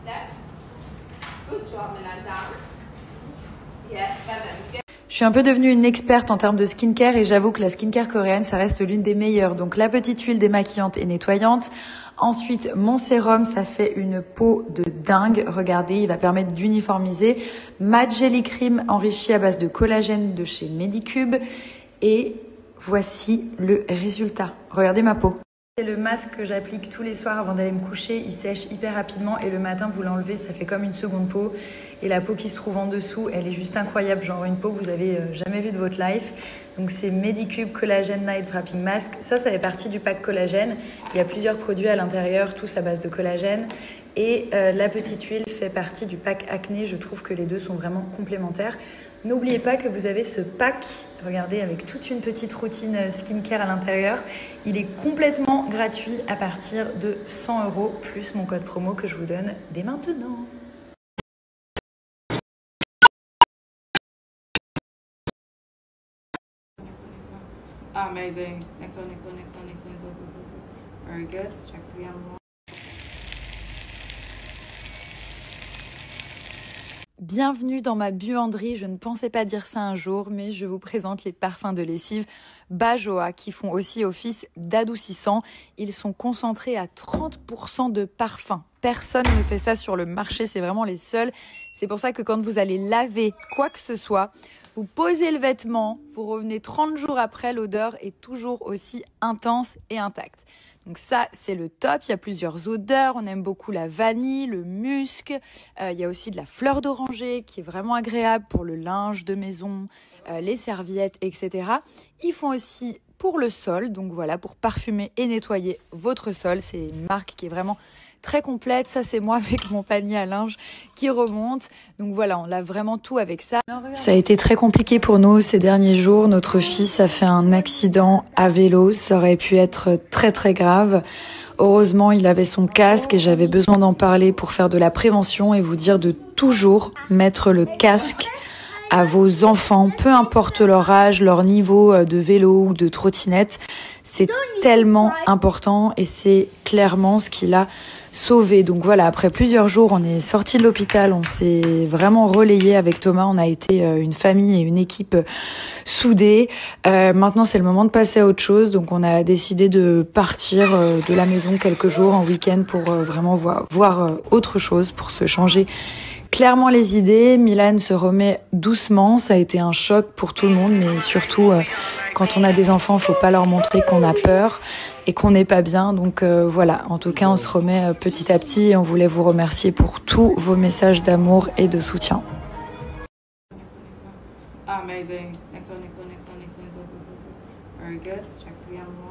left. Good job, Milan. Down. Yes, well done. Je suis un peu devenue une experte en termes de skincare et j'avoue que la skincare coréenne, ça reste l'une des meilleures. Donc la petite huile démaquillante et nettoyante. Ensuite, mon sérum, ça fait une peau de dingue. Regardez, il va permettre d'uniformiser. Matte Jelly Cream enrichi à base de collagène de chez Medicube. Et voici le résultat. Regardez ma peau. C'est le masque que j'applique tous les soirs avant d'aller me coucher. Il sèche hyper rapidement et le matin, vous l'enlevez, ça fait comme une seconde peau. Et la peau qui se trouve en dessous, elle est juste incroyable. Genre une peau que vous avez jamais vue de votre life. Donc c'est Medicube Collagen Night Wrapping Mask. Ça fait partie du pack collagène. Il y a plusieurs produits à l'intérieur, tous à base de collagène. Et la petite huile fait partie du pack acné. Je trouve que les deux sont vraiment complémentaires. N'oubliez pas que vous avez ce pack, regardez, avec toute une petite routine skincare à l'intérieur. Il est complètement gratuit à partir de 100 € plus mon code promo que je vous donne dès maintenant. Amazing. Next one. Go. Very good. Check the other one. Bienvenue dans ma buanderie, je ne pensais pas dire ça un jour, mais je vous présente les parfums de lessive Bajoa qui font aussi office d'adoucissant. Ils sont concentrés à 30% de parfum. Personne ne fait ça sur le marché, c'est vraiment les seuls. C'est pour ça que quand vous allez laver quoi que ce soit, vous posez le vêtement, vous revenez 30 jours après, l'odeur est toujours aussi intense et intacte. Donc ça, c'est le top. Il y a plusieurs odeurs. On aime beaucoup la vanille, le musc. Il y a aussi de la fleur d'oranger qui est vraiment agréable pour le linge de maison, les serviettes, etc. Ils font aussi pour le sol. Donc voilà, pour parfumer et nettoyer votre sol. C'est une marque qui est vraiment très complète. Ça, c'est moi avec mon panier à linge qui remonte. Donc voilà, on lave vraiment tout avec ça. Ça a été très compliqué pour nous ces derniers jours. Notre fils a fait un accident à vélo. Ça aurait pu être très très grave. Heureusement, il avait son casque et j'avais besoin d'en parler pour faire de la prévention et vous dire de toujours mettre le casque à vos enfants, peu importe leur âge, leur niveau de vélo ou de trottinette. C'est tellement important et c'est clairement ce qu'il a sauvé. Donc voilà, après plusieurs jours, on est sorti de l'hôpital, on s'est vraiment relayé avec Thomas, on a été une famille et une équipe soudée. Maintenant, c'est le moment de passer à autre chose, donc on a décidé de partir de la maison quelques jours en week-end pour vraiment voir autre chose, pour se changer clairement les idées. Milan se remet doucement, ça a été un choc pour tout le monde, mais surtout quand on a des enfants, faut pas leur montrer qu'on a peur et qu'on n'est pas bien. Donc voilà, en tout cas, on se remet petit à petit et on voulait vous remercier pour tous vos messages d'amour et de soutien. Amazing. Next one. Go. Very good. Check the other one.